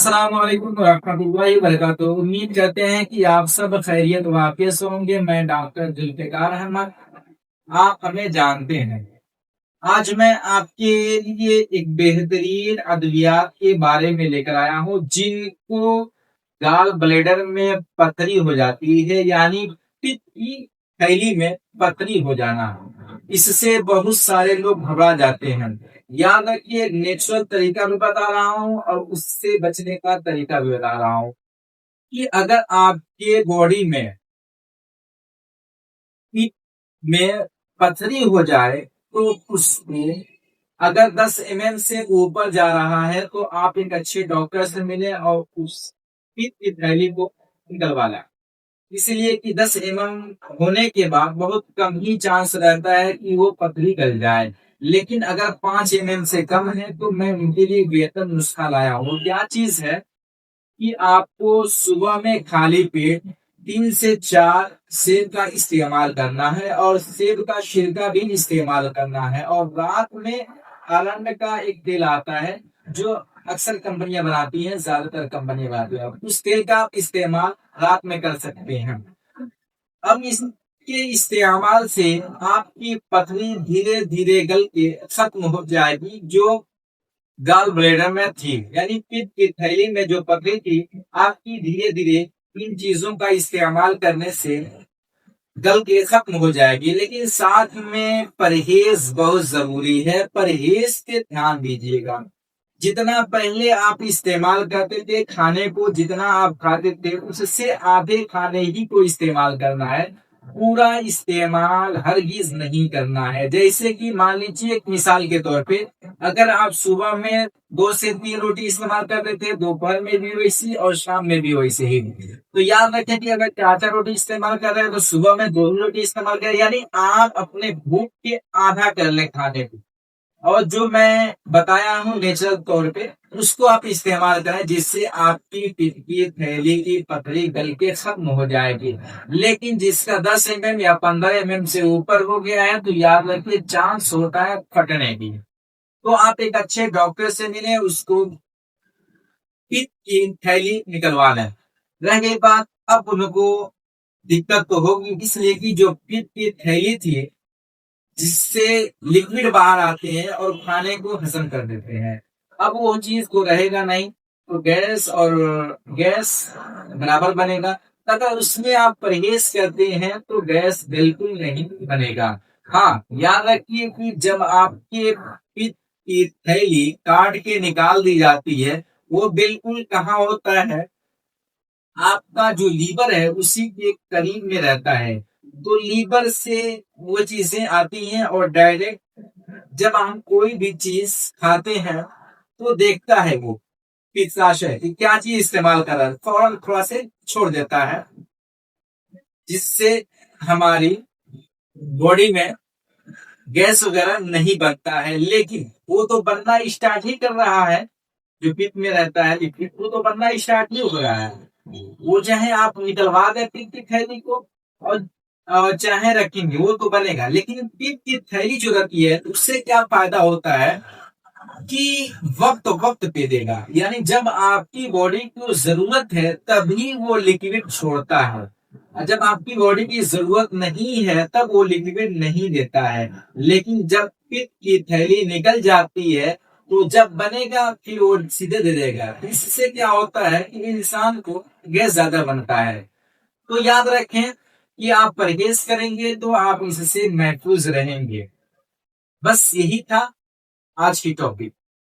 अस्सलाम वालेकुम रहमतुल्लाहि व बरकातुहू। उम्मीद करते हैं कि आप सब खैरियत वाफियत से होंगे। मैं डॉक्टर जुल्फ़िकार अहमद, आप हमें जानते हैं। आज मैं आपके लिए एक बेहतरीन अद्वियात के बारे में लेकर आया हूँ जिनको गाल ब्लेडर में पथरी हो जाती है, यानी पित्त की थैली में पथरी हो जाना। इससे बहुत सारे लोग घबरा जाते हैं। याद रखिए, नेचुरल तरीका भी बता रहा हूँ और उससे बचने का तरीका भी बता रहा हूँ कि अगर आपके बॉडी में पित्त में पथरी हो जाए तो उसमें अगर 10 mm से ऊपर जा रहा है तो आप एक अच्छे डॉक्टर से मिलें और उस पित्त की थैली को निकलवा लें। इसलिए कि 10 होने के बाद बहुत कम ही चांस रहता है कि वो पतली गल जाए। लेकिन अगर 5 से कम है तो मैं उनके लिए बेहतर नुस्खा लाया हूँ। क्या चीज है कि आपको सुबह में खाली पेट 3 से 4 सेब का इस्तेमाल करना है और सेब का छिलका भी इस्तेमाल करना है। और रात में आलंड का एक तेल आता है जो अक्सर कंपनियां बनाती हैं, ज्यादातर कंपनियां बनाती हैं, उस तेल का आप इस्तेमाल रात में कर सकते हैं। अब इसके इस्तेमाल से आपकी पथरी धीरे धीरे गल के खत्म हो जाएगी, जो गॉल ब्लैडर में थी, यानी पित्त की थैली में जो पथरी थी, आपकी धीरे धीरे इन चीजों का इस्तेमाल करने से गल के खत्म हो जाएगी। लेकिन साथ में परहेज बहुत जरूरी है, परहेज पे ध्यान दीजिएगा। जितना पहले आप इस्तेमाल करते थे खाने को, जितना आप खाते थे उससे आधे खाने ही को इस्तेमाल करना है, पूरा इस्तेमाल हरगिज नहीं करना है। जैसे कि मान लीजिए, एक मिसाल के तौर पे, अगर आप सुबह में 2 से 3 रोटी इस्तेमाल करते थे, दोपहर में भी वैसी और शाम में भी वैसे ही, तो याद रखें कि अगर 4 4 रोटी इस्तेमाल कर रहे हैं तो सुबह में 2 रोटी इस्तेमाल करें, यानी आप अपने भूख के आधा कर लें खाने को। और जो मैं बताया हूँ नेचुरल तौर पे, उसको आप इस्तेमाल करें, जिससे आपकी पित्त की थैली की पथरी गल के खत्म हो जाएगी। लेकिन जिसका 10 या 15 से ऊपर हो गया है तो याद रखिए, चांस होता है फटने की। तो आप एक अच्छे डॉक्टर से मिले, उसको पित्त की थैली निकलवा लें। रह गई बात, अब उनको दिक्कत तो होगी, इसलिए कि जो पित्त की थैली थी, जिससे लिक्विड बाहर आते हैं और खाने को हजम कर देते हैं, अब वो चीज को रहेगा नहीं, तो गैस बराबर बनेगा। अगर उसमें आप परहेज करते हैं तो गैस बिल्कुल नहीं बनेगा। हाँ, याद रखिए कि जब आपके पित्त की थैली काट के निकाल दी जाती है, वो बिल्कुल कहाँ होता है, आपका जो लीवर है उसी के करीब में रहता है। तो लीवर से वो चीजें आती हैं और डायरेक्ट जब हम कोई भी चीज खाते हैं तो देखता है वो पित्ताशय कि क्या चीज इस्तेमाल कर रहा है, फौरन थोड़ा से छोड़ देता है, जिससे हमारी बॉडी में गैस वगैरह नहीं बनता है। लेकिन वो तो बनना स्टार्ट ही कर रहा है, जो पित्त में रहता है लिक्विड, वो तो बनना स्टार्ट ही हो गया है। वो चाहे आप निकलवा दें पित्त की थैली को और चाहे रखेंगे, वो तो बनेगा। लेकिन पित्त की थैली जो रखी है उससे क्या फायदा होता है कि वक्त वक्त पे देगा, यानी जब आपकी बॉडी को जरूरत है तभी वो लिक्विड छोड़ता है, और जब आपकी बॉडी की जरूरत नहीं है तब वो लिक्विड नहीं देता है। लेकिन जब पित्त की थैली निकल जाती है तो जब बनेगा फिर वो सीधे दे देगा। इससे क्या होता है कि इंसान को गैस ज्यादा बनता है। तो याद रखें कि आप परहेज करेंगे तो आप इससे महफूज रहेंगे। बस यही था आज की टॉपिक।